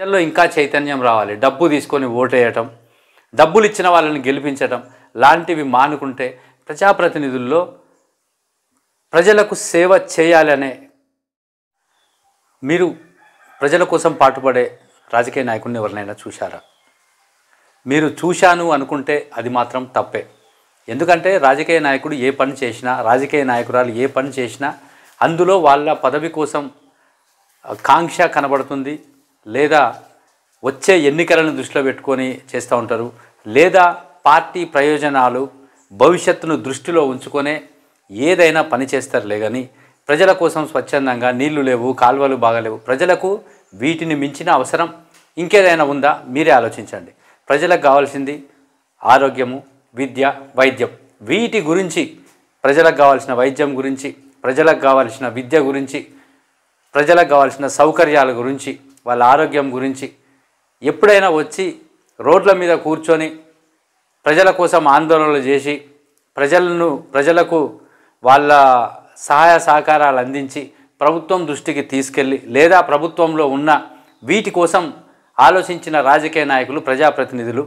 ప్రజల్లో ఇంకా చైతన్యం రావాలి. డబ్బు తీసుకొని ఓటేయటం, డబ్బులు ఇచ్చిన వాళ్ళని గెలిపించటం లాంటివి మానుకుంటే ప్రజాప్రతినిధుల్లో ప్రజలకు సేవ చేయాలనే మీరు ప్రజల కోసం పాటుపడే రాజకీయ నాయకుడిని ఎవరినైనా చూశారా? మీరు చూశాను అనుకుంటే అది మాత్రం తప్పే. ఎందుకంటే రాజకీయ నాయకుడు ఏ పని చేసినా, రాజకీయ నాయకురాలు ఏ పని చేసినా అందులో వాళ్ళ పదవి కోసం కాంక్ష కనబడుతుంది, లేదా వచ్చే ఎన్నికలను దృష్టిలో పెట్టుకొని చేస్తూ ఉంటారు, లేదా పార్టీ ప్రయోజనాలు భవిష్యత్తును దృష్టిలో ఉంచుకొనే ఏదైనా పని చేస్తారులే. కానీ ప్రజల కోసం స్వచ్ఛందంగా నీళ్లు లేవు, కాలువలు బాగలేవు, ప్రజలకు వీటిని మించిన అవసరం ఇంకేదైనా ఉందా? మీరే ఆలోచించండి. ప్రజలకు కావాల్సింది ఆరోగ్యము, విద్య, వైద్యం. వీటి గురించి, ప్రజలకు కావాల్సిన వైద్యం గురించి, ప్రజలకు కావాల్సిన విద్య గురించి, ప్రజలకు కావాల్సిన సౌకర్యాల గురించి, వాళ్ళ ఆరోగ్యం గురించి ఎప్పుడైనా వచ్చి రోడ్ల మీద కూర్చొని ప్రజల కోసం ఆందోళనలు చేసి ప్రజలకు వాళ్ళ సహాయ సహకారాలు అందించి ప్రభుత్వం దృష్టికి తీసుకెళ్ళి, లేదా ప్రభుత్వంలో ఉన్న వీటి కోసం ఆలోచించిన రాజకీయ నాయకులు, ప్రజాప్రతినిధులు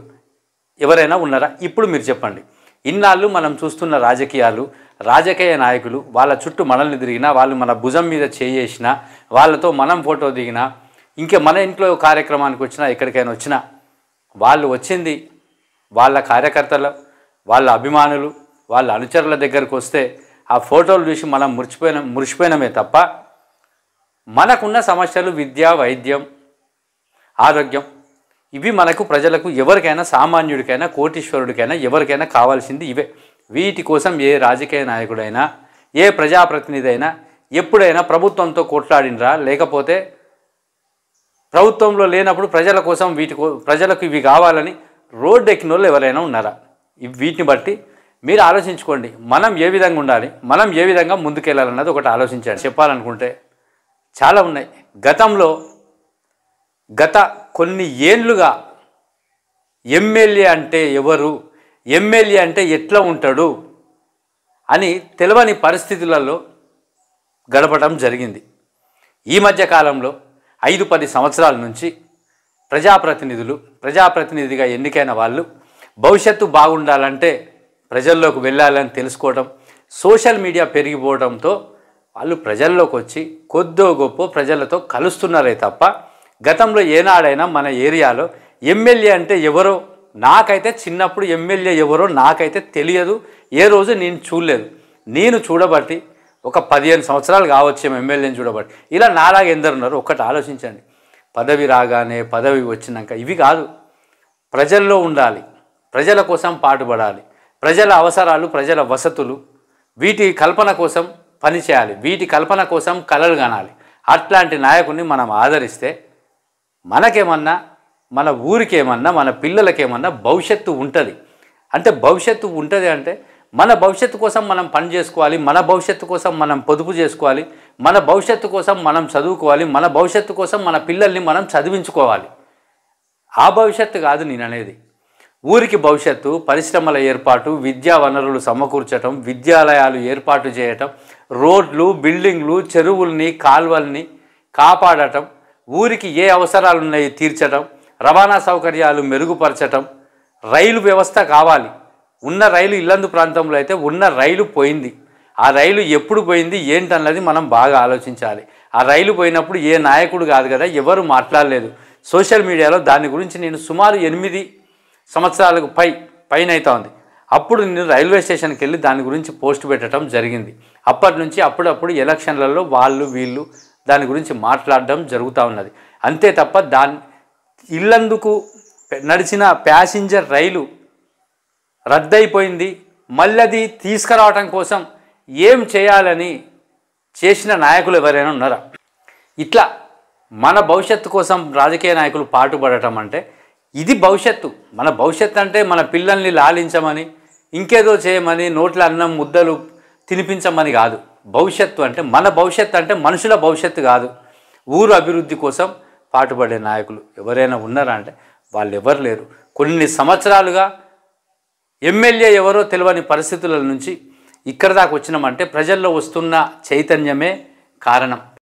ఎవరైనా ఉన్నారా? ఇప్పుడు మీరు చెప్పండి. ఇన్నాళ్ళు మనం చూస్తున్న రాజకీయ నాయకులు వాళ్ళ చుట్టూ మనల్ని తిరిగినా, వాళ్ళు మన భుజం మీద చేసినా, వాళ్ళతో మనం ఫోటో దిగినా, ఇంకా మన ఇంట్లో కార్యక్రమానికి వచ్చినా, ఎక్కడికైనా వచ్చినా వాళ్ళు వచ్చింది వాళ్ళ కార్యకర్తలు, వాళ్ళ అభిమానులు, వాళ్ళ అనుచరుల దగ్గరకు వస్తే ఆ ఫోటోలు చూసి మనం మురిసిపోయినమే తప్ప మనకున్న సమస్యలు విద్య, వైద్యం, ఆరోగ్యం ఇవి మనకు ప్రజలకు ఎవరికైనా, సామాన్యుడికైనా, కోటీశ్వరుడికైనా ఎవరికైనా కావాల్సింది ఇవే. వీటి కోసం ఏ రాజకీయ నాయకుడైనా, ఏ ప్రజాప్రతినిధి అయినా ఎప్పుడైనా ప్రభుత్వంతో కొట్లాడినరా? లేకపోతే ప్రభుత్వంలో లేనప్పుడు ప్రజల కోసం ప్రజలకు ఇవి కావాలని రోడ్డు ఎక్కిన వాళ్ళు ఎవరైనా ఉన్నారా? వీటిని బట్టి మీరు ఆలోచించుకోండి. మనం ఏ విధంగా ఉండాలి, మనం ఏ విధంగా ముందుకెళ్ళాలన్నది ఒకటి ఆలోచించండి. చెప్పాలనుకుంటే చాలా ఉన్నాయి. గత కొన్ని ఏళ్ళుగా ఎమ్మెల్యే అంటే ఎవరు, ఎమ్మెల్యే అంటే ఎట్లా ఉంటాడు అని తెలియని పరిస్థితులలో గడపడం జరిగింది. ఈ మధ్య కాలంలో 5-10 సంవత్సరాల నుంచి ప్రజాప్రతినిధిగా ఎన్నికైన వాళ్ళు భవిష్యత్తు బాగుండాలంటే ప్రజల్లోకి వెళ్ళాలని తెలుసుకోవడం, సోషల్ మీడియా పెరిగిపోవడంతో వాళ్ళు ప్రజల్లోకి వచ్చి కొద్దో గొప్ప ప్రజలతో కలుస్తున్నారే తప్ప గతంలో ఏనాడైనా మన ఏరియాలో ఎమ్మెల్యే అంటే ఎవరో, నాకైతే చిన్నప్పుడు ఎమ్మెల్యే ఎవరో నాకైతే తెలియదు. ఏ రోజు నేను చూడలేదు. నేను చూడబట్టి ఒక 15 సంవత్సరాలు కావచ్చు ఎమ్మెల్యేని చూడబట్టి. ఇలా నాలాగా ఎందరున్నారు? ఒక్కటి ఆలోచించండి. పదవి రాగానే, పదవి వచ్చినాక ఇవి కాదు, ప్రజల్లో ఉండాలి, ప్రజల కోసం పాటుపడాలి, ప్రజల అవసరాలు, ప్రజల వసతులు, వీటి కల్పన కోసం పనిచేయాలి, వీటి కల్పన కోసం కలలు కనాలి. అట్లాంటి నాయకుడిని మనం ఆదరిస్తే మనకేమన్నా, మన ఊరికేమన్నా, మన పిల్లలకేమన్నా భవిష్యత్తు ఉంటుంది. అంటే భవిష్యత్తు ఉంటుంది అంటే మన భవిష్యత్తు కోసం మనం పని చేసుకోవాలి, మన భవిష్యత్తు కోసం మనం పొదుపు చేసుకోవాలి, మన భవిష్యత్తు కోసం మనం చదువుకోవాలి, మన భవిష్యత్తు కోసం మన పిల్లల్ని మనం చదివించుకోవాలి. ఆ భవిష్యత్తు కాదు నేను అనేది. ఊరికి భవిష్యత్తు, పరిశ్రమల ఏర్పాటు, విద్యా వనరులు సమకూర్చటం, విద్యాలయాలు ఏర్పాటు చేయటం, రోడ్లు, బిల్డింగ్లు, చెరువుల్ని, కాల్వల్ని కాపాడటం, ఊరికి ఏ అవసరాలు ఉన్నాయో తీర్చడం, రవాణా సౌకర్యాలు మెరుగుపరచటం, రైలు వ్యవస్థ కావాలి. ఉన్న రైలు ఇల్లందు ప్రాంతంలో అయితే ఉన్న రైలు పోయింది. ఆ రైలు ఎప్పుడు పోయింది ఏంటన్నది మనం బాగా ఆలోచించాలి. ఆ రైలు పోయినప్పుడు ఏ నాయకుడు కాదు కదా, ఎవరు మాట్లాడలేదు. సోషల్ మీడియాలో దాని గురించి నేను సుమారు 8 సంవత్సరాలకు పైన అవుతా ఉంది. అప్పుడు నేను రైల్వే స్టేషన్కి వెళ్ళి దాని గురించి పోస్ట్ పెట్టడం జరిగింది. అప్పటి నుంచి అప్పుడప్పుడు ఎలక్షన్లలో వీళ్ళు దాని గురించి మాట్లాడడం జరుగుతూ ఉన్నది. అంతే తప్ప ఇల్లందుకు నడిచిన ప్యాసింజర్ రైలు రద్దయిపోయింది, మళ్ళీ అది తీసుకురావటం కోసం ఏం చేయాలని చేసిన నాయకులు ఎవరైనా ఉన్నారా? ఇట్లా మన భవిష్యత్తు కోసం రాజకీయ నాయకులు పాటుపడటం అంటే ఇది భవిష్యత్తు. మన భవిష్యత్తు అంటే మన పిల్లల్ని లాలించమని, ఇంకేదో చేయమని, నోట్ల అన్నం ముద్దలు తినిపించమని కాదు. భవిష్యత్తు అంటే మన భవిష్యత్తు అంటే మనుషుల భవిష్యత్తు కాదు. ఊరు అభివృద్ధి కోసం పాటుపడే నాయకులు ఎవరైనా ఉన్నారా అంటే వాళ్ళు ఎవరు లేరు. కొన్ని సంవత్సరాలుగా ఎమ్మెల్యే ఎవరో తెలియని పరిస్థితుల నుంచి ఇక్కడ దాకా వచ్చినామంటే ప్రజల్లో వస్తున్న చైతన్యమే కారణం.